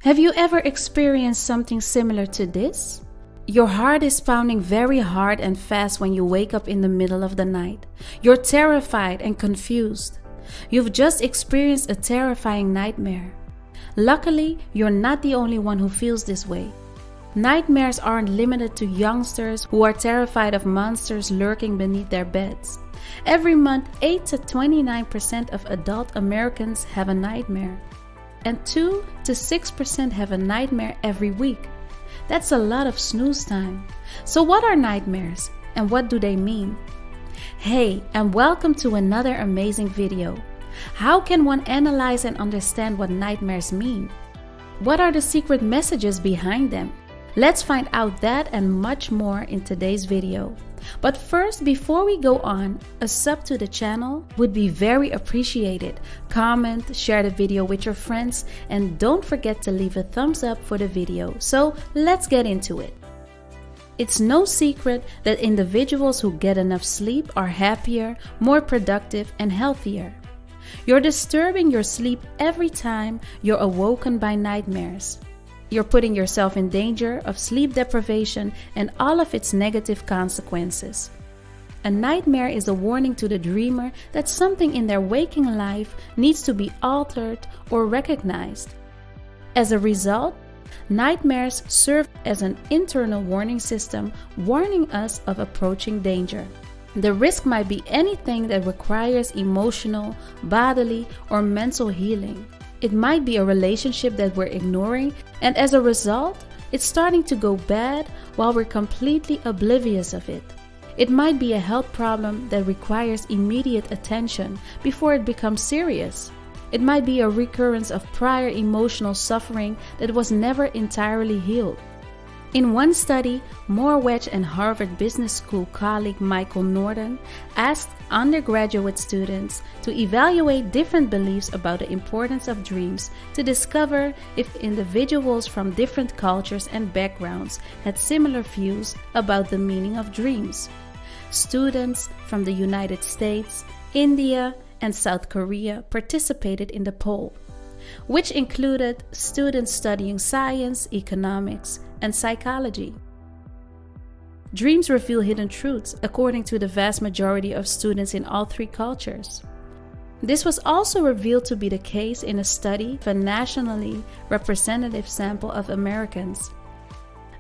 Have you ever experienced something similar to this? Your heart is pounding very hard and fast when you wake up in the middle of the night. You're terrified and confused. You've just experienced a terrifying nightmare. Luckily, you're not the only one who feels this way. Nightmares aren't limited to youngsters who are terrified of monsters lurking beneath their beds. Every month, 8 to 29% of adult Americans have a nightmare. And 2 to 6% have a nightmare every week. That's a lot of snooze time. So what are nightmares and what do they mean? Hey, and welcome to another amazing video. How can one analyze and understand what nightmares mean? What are the secret messages behind them? Let's find out that and much more in today's video. But first, before we go on, a sub to the channel would be very appreciated. Comment, share the video with your friends, and don't forget to leave a thumbs up for the video. So let's get into it. It's no secret that individuals who get enough sleep are happier, more productive, and healthier. You're disturbing your sleep every time you're awoken by nightmares. You're putting yourself in danger of sleep deprivation and all of its negative consequences. A nightmare is a warning to the dreamer that something in their waking life needs to be altered or recognized. As a result, nightmares serve as an internal warning system warning us of approaching danger. The risk might be anything that requires emotional, bodily, or mental healing. It might be a relationship that we're ignoring, and as a result, it's starting to go bad while we're completely oblivious of it. It might be a health problem that requires immediate attention before it becomes serious. It might be a recurrence of prior emotional suffering that was never entirely healed. In one study, Morwedge and Harvard Business School colleague Michael Norton asked undergraduate students to evaluate different beliefs about the importance of dreams to discover if individuals from different cultures and backgrounds had similar views about the meaning of dreams. Students from the United States, India, and South Korea participated in the poll, which included students studying science, economics, and psychology. Dreams reveal hidden truths, according to the vast majority of students in all three cultures. This was also revealed to be the case in a study of a nationally representative sample of Americans.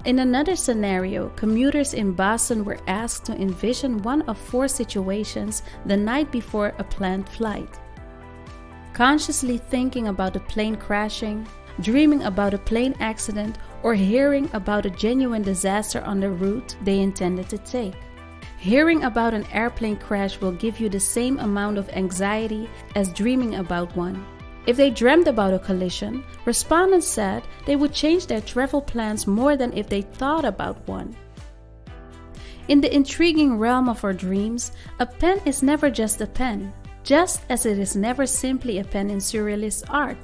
In another scenario, commuters in Boston were asked to envision one of 4 situations the night before a planned flight. Consciously thinking about a plane crashing, dreaming about a plane accident, or hearing about a genuine disaster on the route they intended to take. Hearing about an airplane crash will give you the same amount of anxiety as dreaming about one. If they dreamt about a collision, respondents said they would change their travel plans more than if they thought about one. In the intriguing realm of our dreams, a pen is never just a pen, just as it is never simply a pen in surrealist art.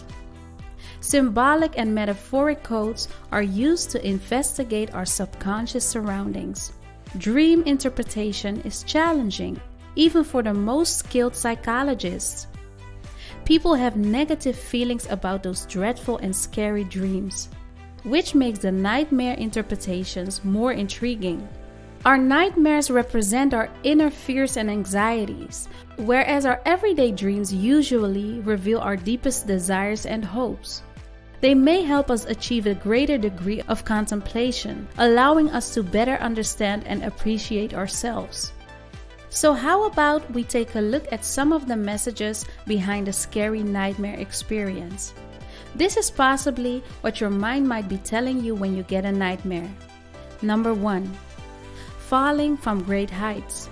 Symbolic and metaphoric codes are used to investigate our subconscious surroundings. Dream interpretation is challenging, even for the most skilled psychologists. People have negative feelings about those dreadful and scary dreams, which makes the nightmare interpretations more intriguing. Our nightmares represent our inner fears and anxieties, whereas our everyday dreams usually reveal our deepest desires and hopes. They may help us achieve a greater degree of contemplation, allowing us to better understand and appreciate ourselves. So how about we take a look at some of the messages behind a scary nightmare experience? This is possibly what your mind might be telling you when you get a nightmare. Number 1. Falling from great heights.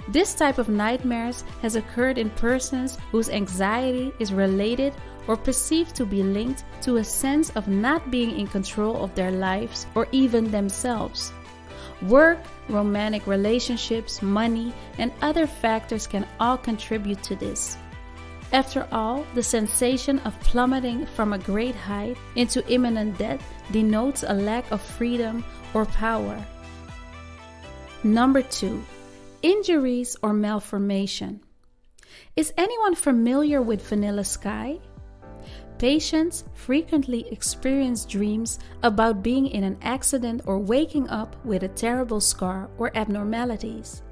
This type of nightmares has occurred in persons whose anxiety is related or perceived to be linked to a sense of not being in control of their lives or even themselves. Work, romantic relationships, money, and other factors can all contribute to this. After all, the sensation of plummeting from a great height into imminent death denotes a lack of freedom or power. Number 2. Injuries or malformation. Is anyone familiar with Vanilla Sky? Patients frequently experience dreams about being in an accident or waking up with a terrible scar or abnormalities.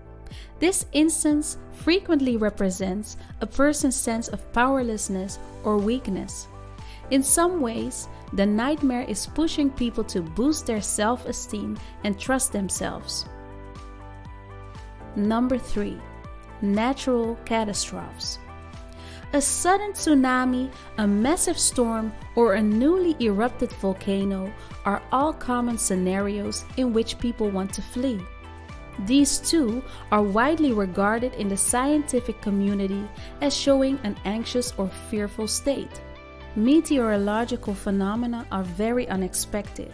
This instance frequently represents a person's sense of powerlessness or weakness. In some ways, the nightmare is pushing people to boost their self-esteem and trust themselves. Number 3. Natural catastrophes. A sudden tsunami, a massive storm, or a newly erupted volcano are all common scenarios in which people want to flee. These too are widely regarded in the scientific community as showing an anxious or fearful state. Meteorological phenomena are very unexpected,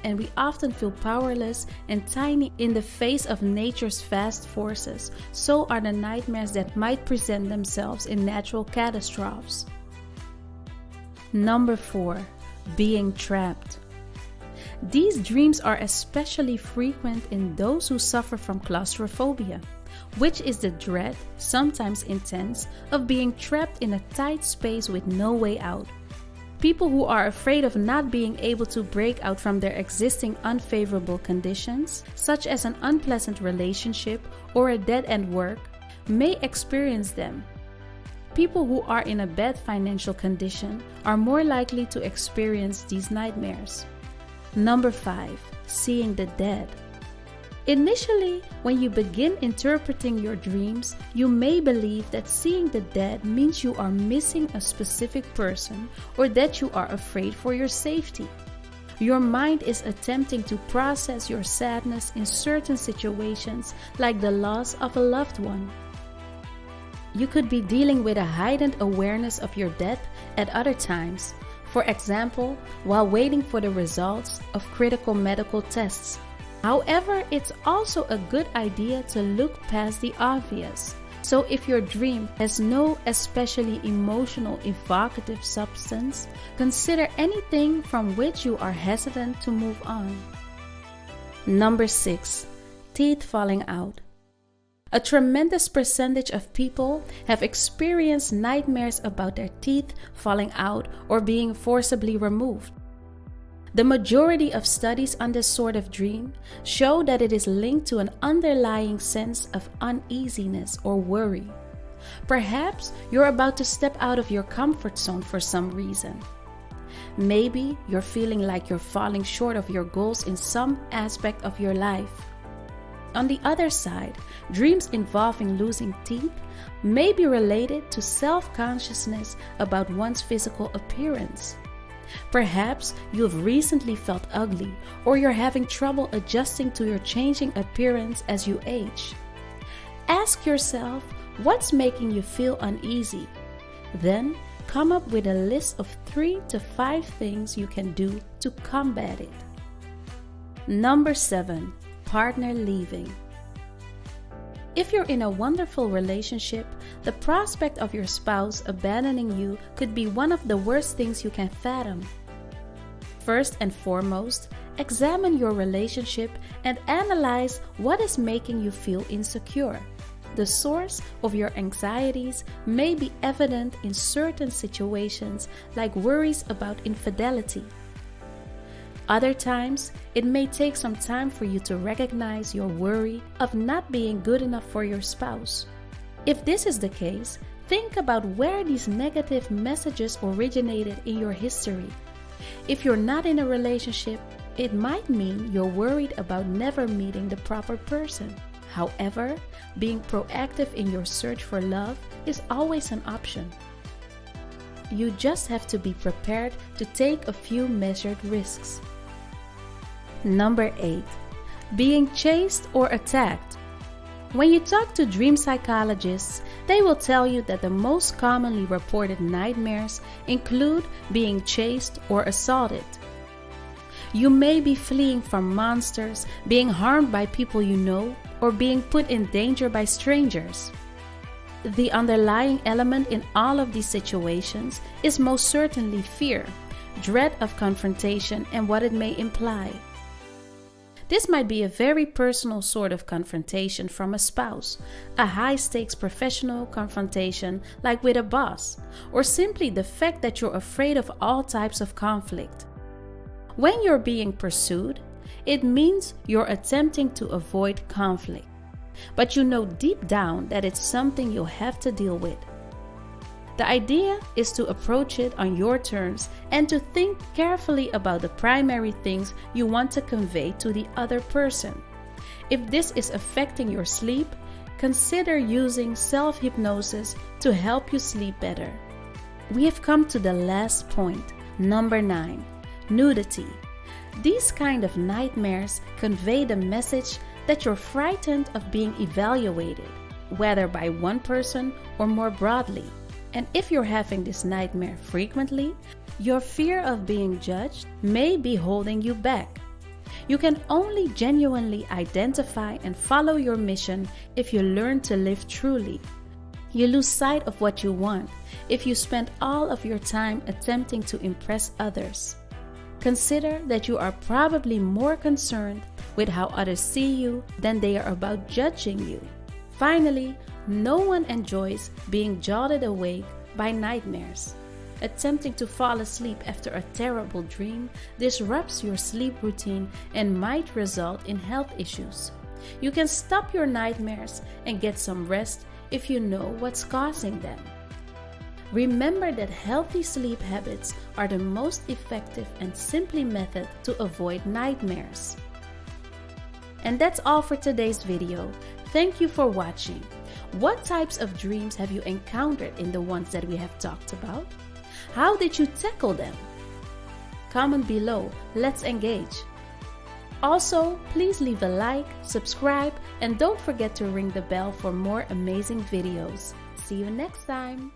and we often feel powerless and tiny in the face of nature's vast forces. So are the nightmares that might present themselves in natural catastrophes. Number 4. Being trapped. These dreams are especially frequent in those who suffer from claustrophobia, which is the dread, sometimes intense, of being trapped in a tight space with no way out. People who are afraid of not being able to break out from their existing unfavorable conditions, such as an unpleasant relationship or a dead-end work, may experience them. People who are in a bad financial condition are more likely to experience these nightmares. Number 5. Seeing the dead. Initially, when you begin interpreting your dreams, you may believe that seeing the dead means you are missing a specific person or that you are afraid for your safety. Your mind is attempting to process your sadness in certain situations, like the loss of a loved one. You could be dealing with a heightened awareness of your death at other times, for example, while waiting for the results of critical medical tests. However, it's also a good idea to look past the obvious. So if your dream has no especially emotional evocative substance, consider anything from which you are hesitant to move on. Number 6. Teeth falling out. A tremendous percentage of people have experienced nightmares about their teeth falling out or being forcibly removed. The majority of studies on this sort of dream show that it is linked to an underlying sense of uneasiness or worry. Perhaps you're about to step out of your comfort zone for some reason. Maybe you're feeling like you're falling short of your goals in some aspect of your life. On the other side, dreams involving losing teeth may be related to self-consciousness about one's physical appearance. Perhaps you've recently felt ugly, or you're having trouble adjusting to your changing appearance as you age. Ask yourself what's making you feel uneasy. Then come up with a list of 3 to 5 things you can do to combat it. Number 7. Partner leaving. If you're in a wonderful relationship, the prospect of your spouse abandoning you could be one of the worst things you can fathom. First and foremost, examine your relationship and analyze what is making you feel insecure. The source of your anxieties may be evident in certain situations, like worries about infidelity. Other times, it may take some time for you to recognize your worry of not being good enough for your spouse. If this is the case, think about where these negative messages originated in your history. If you're not in a relationship, it might mean you're worried about never meeting the proper person. However, being proactive in your search for love is always an option. You just have to be prepared to take a few measured risks. Number 8. Being chased or attacked. When you talk to dream psychologists, they will tell you that the most commonly reported nightmares include being chased or assaulted. You may be fleeing from monsters, being harmed by people you know, or being put in danger by strangers. The underlying element in all of these situations is most certainly fear, dread of confrontation, and what it may imply. This might be a very personal sort of confrontation from a spouse, a high-stakes professional confrontation like with a boss, or simply the fact that you're afraid of all types of conflict. When you're being pursued, it means you're attempting to avoid conflict, but you know deep down that it's something you'll have to deal with. The idea is to approach it on your terms and to think carefully about the primary things you want to convey to the other person. If this is affecting your sleep, consider using self-hypnosis to help you sleep better. We have come to the last point, number 9, nudity. These kind of nightmares convey the message that you're frightened of being evaluated, whether by one person or more broadly. And if you're having this nightmare frequently, your fear of being judged may be holding you back. You can only genuinely identify and follow your mission if you learn to live truly. You lose sight of what you want if you spend all of your time attempting to impress others. Consider that you are probably more concerned with how others see you than they are about judging you. Finally, no one enjoys being jolted awake by nightmares. Attempting to fall asleep after a terrible dream disrupts your sleep routine and might result in health issues. You can stop your nightmares and get some rest if you know what's causing them. Remember that healthy sleep habits are the most effective and simple method to avoid nightmares. And that's all for today's video. Thank you for watching. What types of dreams have you encountered in the ones that we have talked about? How did you tackle them? Comment below, let's engage. Also, please leave a like, subscribe, and don't forget to ring the bell for more amazing videos. See you next time.